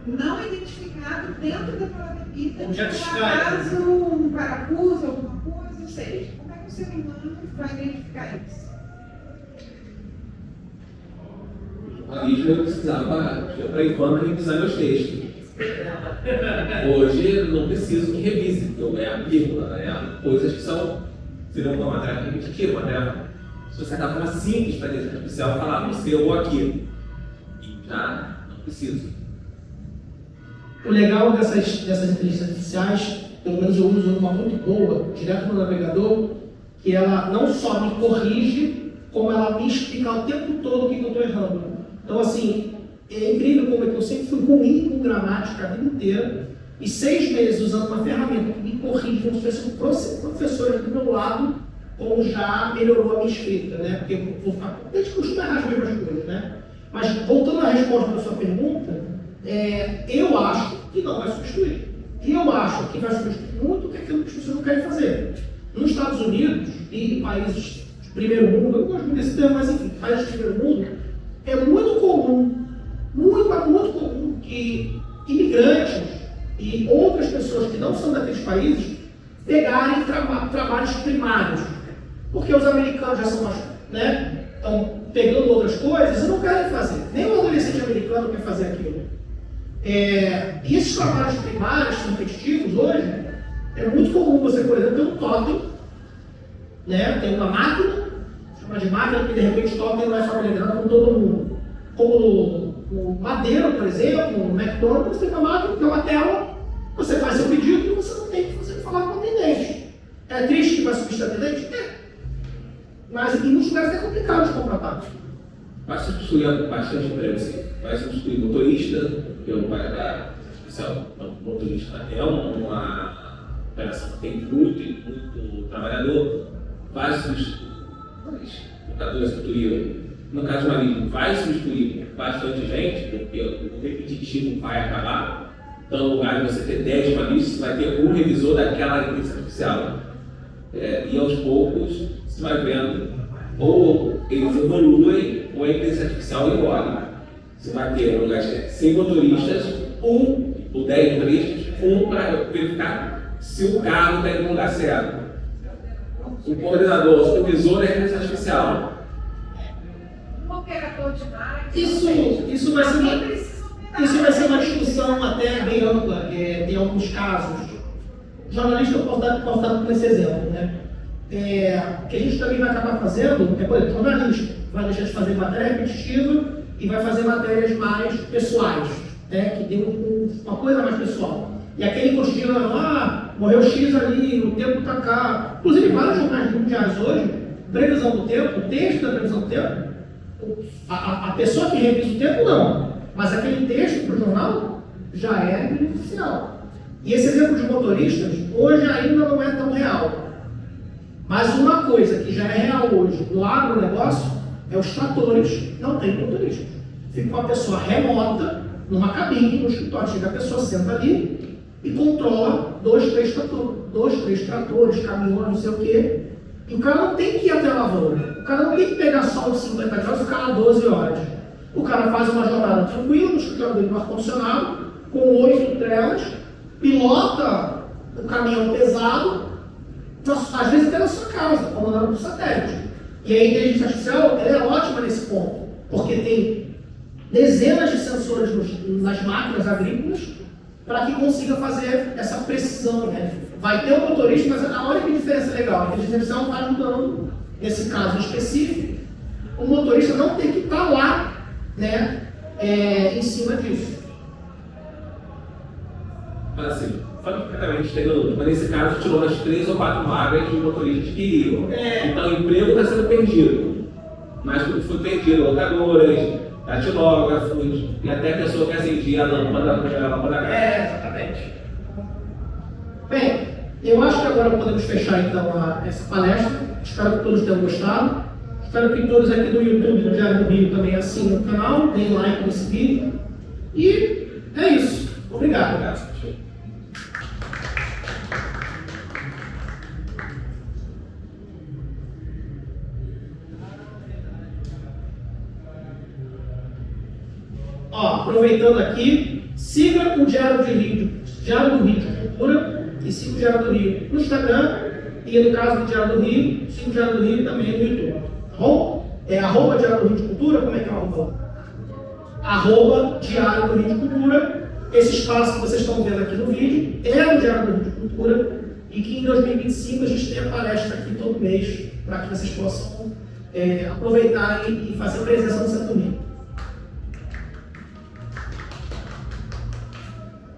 não identificado dentro daquela bebida, por acaso um parafuso, alguma coisa, ou seja, como é que o ser humano vai identificar isso? O jornalismo eu precisava, para Ivana, revisar meus textos. Hoje eu não preciso que revise, porque é a vírgula, coisas que seriam uma tarefa repetitiva, uma tarefa, se você acaba forma simples para a inteligência artificial, falar você ou aquilo. E já não preciso. O legal dessas inteligências artificiais, pelo menos eu uso uma muito boa, direto no navegador, que ela não só me corrige, como ela me explica o tempo todo o que eu estou errando. Então, assim, é incrível como é que eu sempre fui ruim com gramática a vida inteira, e 6 meses usando uma ferramenta que me corrige, como se fosse um professor aqui do meu lado, como já melhorou a minha escrita, né? Porque eu vou ficar. A gente costuma errar as mesmas coisas, né? Mas, voltando à resposta da sua pergunta, eu acho que não vai substituir. E eu acho que vai substituir muito aquilo que as pessoas não querem fazer. Nos Estados Unidos e países de primeiro mundo, eu gosto desse termo, mas enfim, países de primeiro mundo, é muito comum, muito comum que imigrantes e outras pessoas que não são daqueles países pegarem trabalhos primários. Porque os americanos já são mais, né, estão pegando outras coisas e não querem fazer. Nem o adolescente americano quer fazer aquilo. E esses trabalhos primários, repetitivos, hoje, é muito comum você, por exemplo, ter um totem, né? Tem uma máquina, chama de máquina, que de repente totem não é familiarizado com todo mundo. Como no Madeira, por exemplo, no McDonald's, você tem uma máquina, tem uma tela, você faz seu pedido e você não tem que falar com o atendente. É triste que vai substituir o atendente? Mas em muitos lugares é complicado de contratar. Vai substituir bastante emprego, sim. Vai substituir motorista, porque o motorista é uma operação que tem muito trabalhador. Vai substituir locadores de turismo. No caso do marítimo, vai substituir bastante gente, porque o repetitivo vai acabar. Então, no lugar de você ter 10 maristas, você vai ter um revisor daquela inteligência artificial. E aos poucos, você vai vendo, ou eles evoluem, ou a inteligência artificial evolui. Você vai ter, no lugar de 100 motoristas, ou 10 motoristas, para verificar se o carro está indo no lugar certo. O coordenador, o supervisor da inteligência artificial. Um operador de máquina. Isso vai ser uma discussão até bem ampla, tem alguns casos. Jornalista, eu posso dar como esse exemplo, né? O que a gente também vai acabar fazendo por exemplo, jornalista vai deixar de fazer matéria repetitiva e vai fazer matérias mais pessoais, né? Que tem uma coisa mais pessoal. E aquele cotidiano, morreu X ali, o tempo está cá. Inclusive, vários jornais mundiais hoje, previsão do tempo, o texto da previsão do tempo, a pessoa que revisa o tempo não, mas aquele texto para o jornal já é oficial. E esse exemplo de motoristas, hoje ainda não é tão real. Mas uma coisa que já é real hoje no agronegócio é os tratores não têm motorista. Fica uma pessoa remota, numa cabine, no escritório, chega a pessoa, senta ali e controla 2, 3 tratores, caminhões, não sei o quê. E o cara não tem que ir até a lavoura. O cara não tem que pegar sol de 50 graus e ficar lá 12 horas. O cara faz uma jornada tranquila no escritório dele no ar-condicionado, com 8 telas, pilota o caminhão pesado, às vezes até na sua casa, comandado por satélite. E a inteligência artificial ela é ótima nesse ponto, porque tem dezenas de sensores nas máquinas agrícolas para que consiga fazer essa precisão, né? Vai ter um motorista, mas olha que diferença legal. A inteligência artificial está ajudando, nesse caso específico, o motorista não tem que estar lá, né, em cima disso. Mas assim, perfeitamente, mas nesse caso tirou umas 3 ou 4 vagas de motoristas que iriam. Então o emprego está sendo perdido. Mas tudo foi perdido, locadoras, datilógrafos, e até a pessoa que acendia a lâmpada da casa. Exatamente. Bem, eu acho que agora podemos fechar então essa palestra. Espero que todos tenham gostado. Espero que todos aqui do YouTube do Diário do Rio também assinem o canal, deem like nesse vídeo. E é isso. Obrigado. Ó, aproveitando aqui, siga o Diário do Rio de Cultura e siga o Diário do Rio no Instagram e no caso do Diário do Rio, siga o Diário do Rio também no YouTube. Tá bom? É @ Diário do Rio de Cultura, como é que é o @ Diário do Rio de Cultura. Esse espaço que vocês estão vendo aqui no vídeo é o Diário do Rio de Cultura e que em 2025 a gente tem a palestra aqui todo mês para que vocês possam aproveitar e fazer presença no Centro Rio.